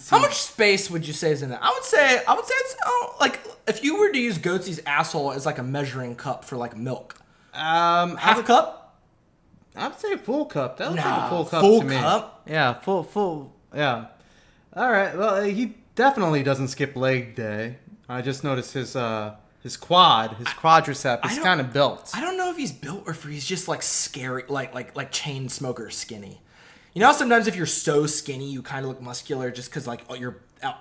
How much space would you say is in that? I would say it's like if you were to use Goatsy's asshole as like a measuring cup for like milk. Half cup? I'd say full cup. That looks like a full cup to me. Full cup? Yeah, full. Yeah. All right. Well, he definitely doesn't skip leg day. I just noticed his quadricep is kind of built. I don't know if he's built or if he's just like scary, like chain smoker skinny. You know how sometimes if you're so skinny, you kind of look muscular just because like you're out.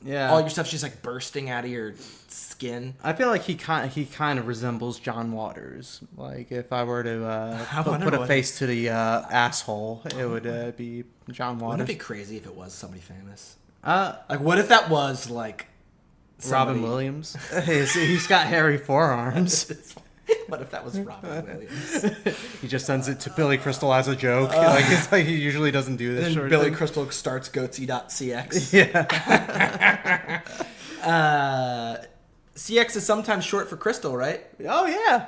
Yeah. all your stuff's just like bursting out of your skin. I feel like he kind of resembles John Waters. Like if I were to put a what- face to the asshole, it would be John Waters. Wouldn't it be crazy if it was somebody famous? Uh, Like, what if that was like Robin somebody- Williams. He's got hairy forearms. What if that was Robin Williams? He just sends it to Billy Crystal as a joke. Like it's like he usually doesn't do this. And sort of Billy thing. Crystal starts goatsy.cx. Yeah. CX is sometimes short for crystal, right? Oh yeah.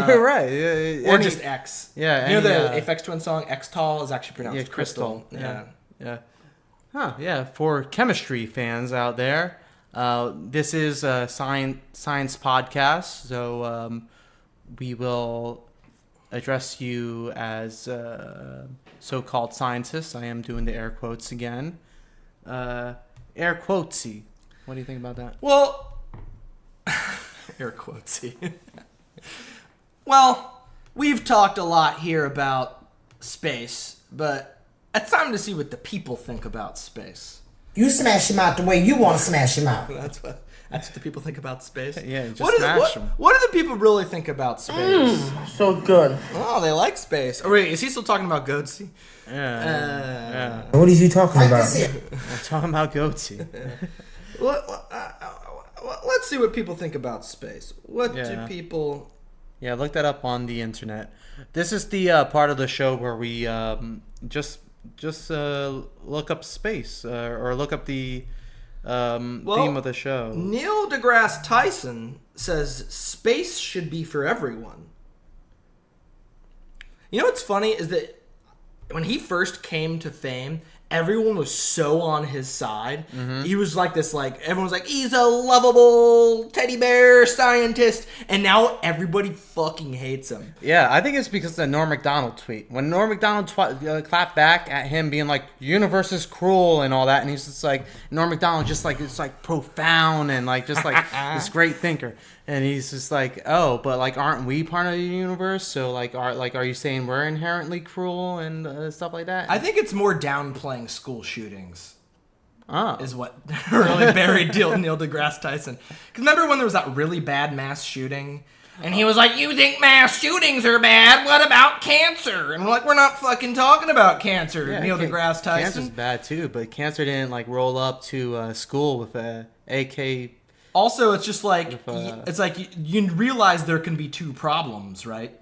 You're right. Or just X. Yeah, You know the any, Aphex Twin song, X Tall, is actually pronounced yeah, crystal. crystal. Yeah. Huh. Yeah. For chemistry fans out there, this is a science podcast, so we will address you as so-called scientists. I am doing the air quotes again. Air quotesy. What do you think about that? Well, air quotesy. Well, we've talked a lot here about space, but it's time to see what the people think about space. You smash him out the way you want to smash him out. That's what the people think about space. Yeah, just what smash 'em. What do the people really think about space? So good. Oh, they like space. Oh wait, is he still talking about goatsy? Yeah. What are you talking about? We're talking about goatee. Let's see what people think about space. What do Yeah. people? Yeah, look that up on the internet. This is the part of the show where we just look up space or look up the theme of the show. Neil deGrasse Tyson says space should be for everyone. You know what's funny is that when he first came to fame, everyone was so on his side. Mm-hmm. He was like this, like, everyone was like, he's a lovable teddy bear scientist. And now everybody fucking hates him. Yeah, I think it's because of the Norm Macdonald tweet. When Norm Macdonald clapped back at him being like, universe is cruel and all that, and he's just like, Norm Macdonald just like, it's like profound and like, just like this great thinker. And he's just like, oh, but like, aren't we part of the universe? So like, are you saying we're inherently cruel and stuff like that? I think it's more downplaying school shootings. Oh. Is what really buried Neil deGrasse Tyson. Because remember when there was that really bad mass shooting? And he was like, you think mass shootings are bad? What about cancer? And we're like, we're not fucking talking about cancer, Yeah, Neil deGrasse Tyson. Cancer's bad too, but cancer didn't like roll up to school with a AK. Also, it's just like, With, it's like you realize there can be two problems, right?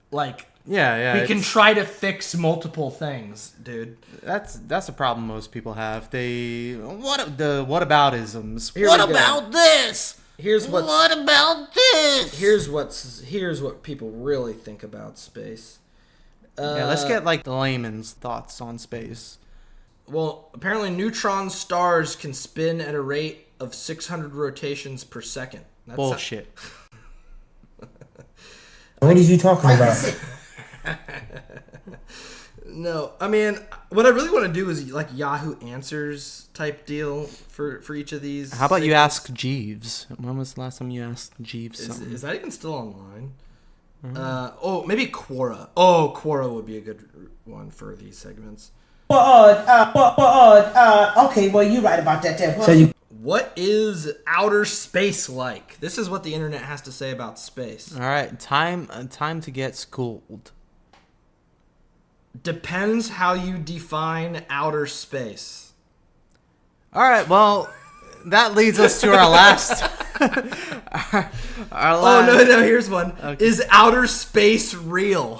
Like, Yeah. we can try to fix multiple things, dude. That's a problem most people have. Whataboutisms. Here What we go. about this? Here's what's, What about this? here's what people really think about space. Yeah, let's get like the layman's thoughts on space. Well, apparently neutron stars can spin at a rate of 600 rotations per second. That's Bullshit. What are you talking about? No, I mean, what I really want to do is like Yahoo Answers type deal for each of these. How about you ask Jeeves? When was the last time you asked Jeeves something? Is that even still online? Maybe Quora. Oh, Quora would be a good one for these segments. Okay, well, you're right about that there. So you What is outer space like? This is what the internet has to say about space. All right, time to get schooled. Depends how you define outer space. All right, well, that leads us to our last. Oh, no, here's one. Okay. Is outer space real?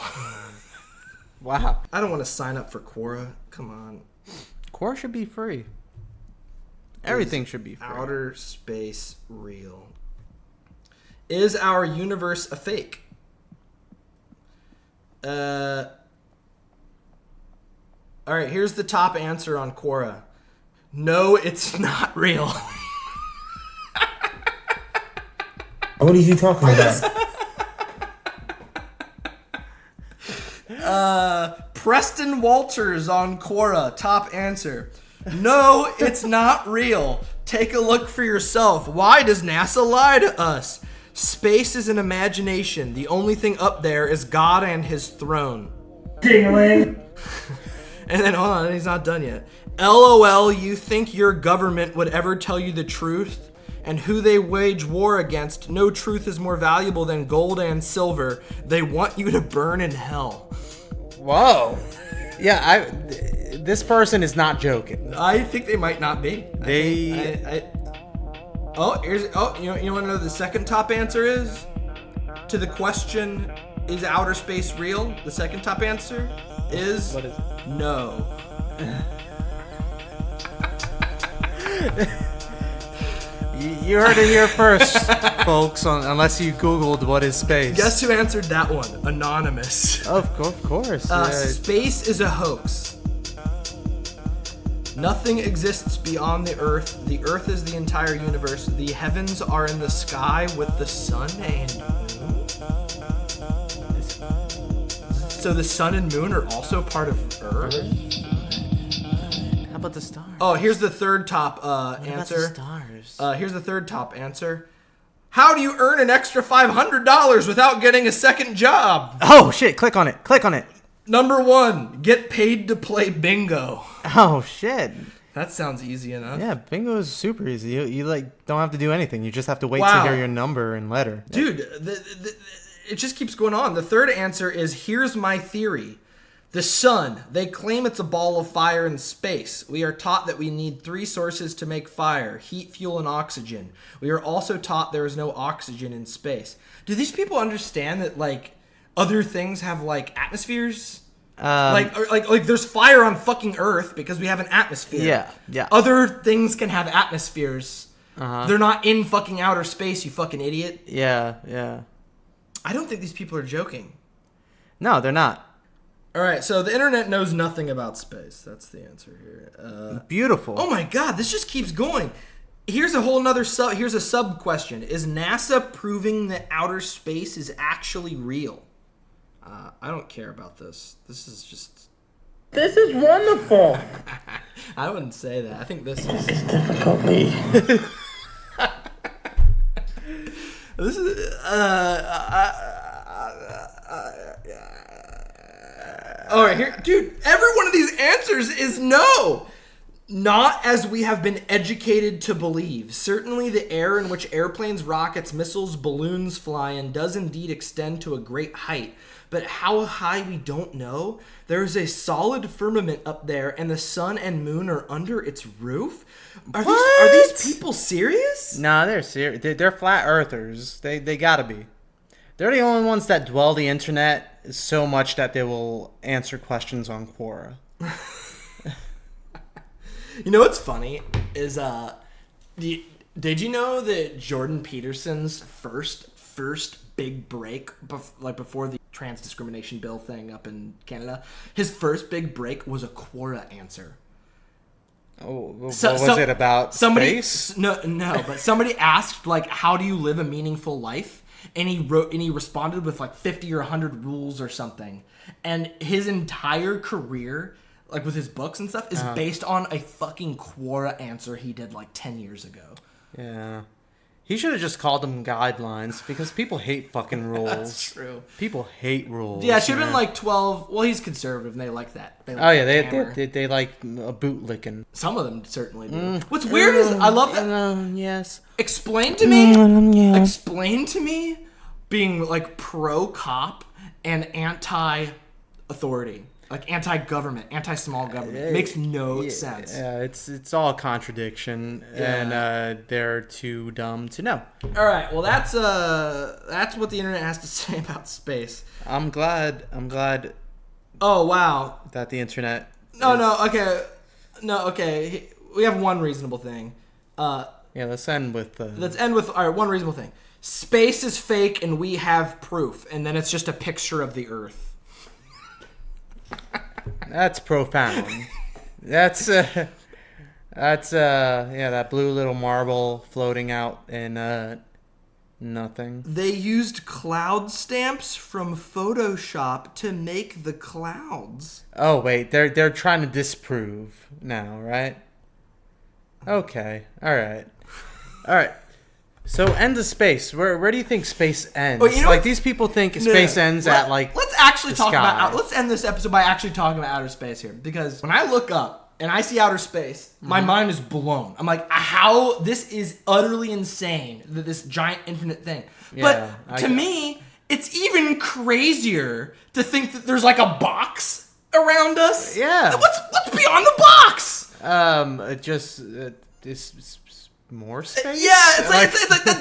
Wow. I don't want to sign up for Quora. Come on. Core should be free. Everything should be free. Outer space real. Is our universe a fake? All right, here's the top answer on Quora. No, it's not real. what are you talking about? Preston Walters on Quora, top answer. No, it's not real. Take a look for yourself. Why does NASA lie to us? Space is an imagination. The only thing up there is God and his throne. Ding-a-ling. And then, hold on, he's not done yet. LOL, you think your government would ever tell you the truth? And who they wage war against? No truth is more valuable than gold and silver. They want you to burn in hell. Whoa. Yeah, this person is not joking. I think they might not be. You want to know what the second top answer is? To the question, is outer space real? The second top answer is... What is it? No. You heard it here first, folks, unless you Googled what is space. Guess who answered that one? Anonymous. Of course. Space is a hoax. Nothing exists beyond the Earth. The Earth is the entire universe. The heavens are in the sky with the sun and moon. So the sun and moon are also part of Earth? How about the stars? Oh, here's the third top What answer. about the stars? Here's the third top answer. How do you earn an extra $500 without getting a second job? Oh, shit. Click on it. Number 1, get paid to play bingo. Oh, shit. That sounds easy enough. Yeah, bingo is super easy. You like don't have to do anything. You just have to wait Wow. to hear your number and letter. Dude, it just keeps going on. The third answer is, here's my theory. The sun, they claim it's a ball of fire in space. We are taught that we need 3 sources to make fire: heat, fuel, and oxygen. We are also taught there is no oxygen in space. Do these people understand that, like, other things have, like, atmospheres? Like there's fire on fucking Earth because we have an atmosphere. Yeah. Other things can have atmospheres. Uh-huh. They're not in fucking outer space, you fucking idiot. Yeah. I don't think these people are joking. No, they're not. All right, so the internet knows nothing about space. That's the answer here. Beautiful. Oh my god, this just keeps going. Here's a whole nother here's a sub question. Is NASA proving that outer space is actually real? I don't care about this. This is just... This is wonderful. I wouldn't say that. I think this is... It's difficulty. This is... All right, here, dude. Every one of these answers is no. Not as we have been educated to believe. Certainly the air in which airplanes, rockets, missiles, balloons fly in does indeed extend to a great height. But how high we don't know. There is a solid firmament up there, and the sun and moon are under its roof. Are these people serious? Nah, they're serious. They're flat earthers. They gotta be. They're the only ones that dwell the internet so much that they will answer questions on Quora. You know what's funny is did you know that Jordan Peterson's first big break, before the trans discrimination bill thing up in Canada, his first big break was a Quora answer. Oh, what was it about? Space? No, but somebody asked, like, how do you live a meaningful life? And he responded with like 50 or 100 rules or something. And his entire career, like with his books and stuff, is based on a fucking Quora answer he did like 10 years ago. Yeah. He should have just called them guidelines because people hate fucking rules. That's true. People hate rules. Yeah, it should have been like 12. Well, he's conservative and they like that. They like they like a boot licking. Some of them certainly do. What's weird is I love that. Yes. Explain to me. Explain to me being like pro cop and anti authority. Like anti-government, anti-small government. Makes no sense. Yeah, it's all a contradiction, and they're too dumb to know. All right, well that's what the internet has to say about space. I'm glad. Oh wow. That the internet. Okay. We have one reasonable thing. Let's end with. All right, one reasonable thing. Space is fake, and we have proof, and then it's just a picture of the Earth. That's profound. That's that blue little marble floating out in nothing. They used cloud stamps from Photoshop to make the clouds. Oh wait, they're trying to disprove now, right? Okay. All right. So end of space. Where do you think space ends? Oh, you know like what? these people think space ends at like. Let's actually the talk sky. about. Let's end this episode by actually talking about outer space here, because when I look up and I see outer space, my mind is blown. I'm like, how this is utterly insane that this giant infinite thing. Yeah, But to me, it's even crazier to think that there's like a box around us. Yeah. What's beyond the box? This more space. Yeah, it's like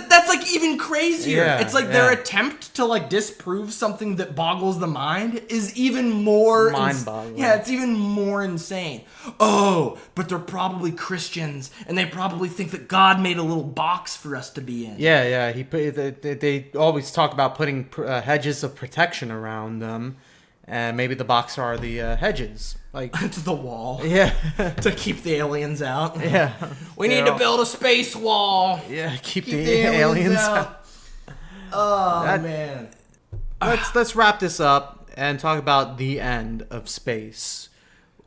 that's like even crazier. Yeah, it's like their yeah. attempt to like disprove something that boggles the mind is even more Mind-boggling. Yeah, it's even more insane. Oh, but they're probably Christians, and they probably think that God made a little box for us to be in. Yeah. They always talk about putting hedges of protection around them, and maybe the box are the hedges. Like To the wall. yeah, To keep the aliens out. yeah. We need to build a space wall. Yeah, keep Keep the aliens out. Oh That- man. Let's wrap this up and talk about the end of space.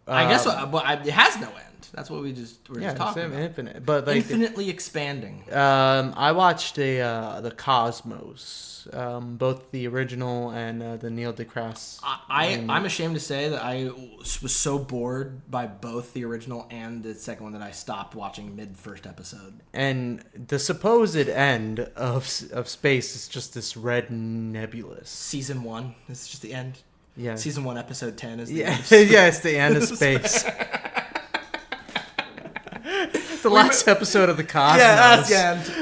I guess it has no end. That's what we're just talking it's about. infinite, but like Infinitely expanding. I watched the Cosmos, both the original and the Neil deGrasse. I'm ashamed to say that I was so bored by both the original and the second one that I stopped watching mid first episode. And the supposed end of space is just this red nebulous. Season 1 is just the end. Yeah. Season 1, episode 10 is the Yeah, end. Of space. yeah, it's the end of space. The last episode of the Cosmos. Yeah, that's the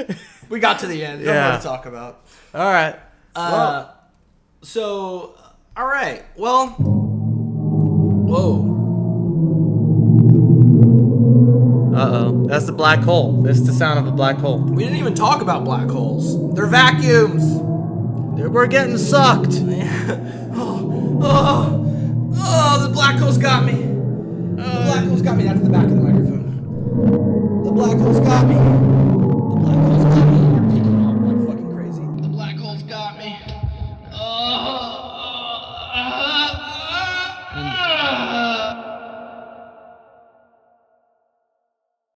end. We got to the end. No Yeah. more to talk about. All right. So, all right. Well, whoa. Uh-oh. That's the black hole. That's the sound of a black hole. We didn't even talk about black holes. They're vacuums. We're getting sucked. Oh, the black hole's got me. The black hole's got me. That's the back of the microphone. The black hole's got me.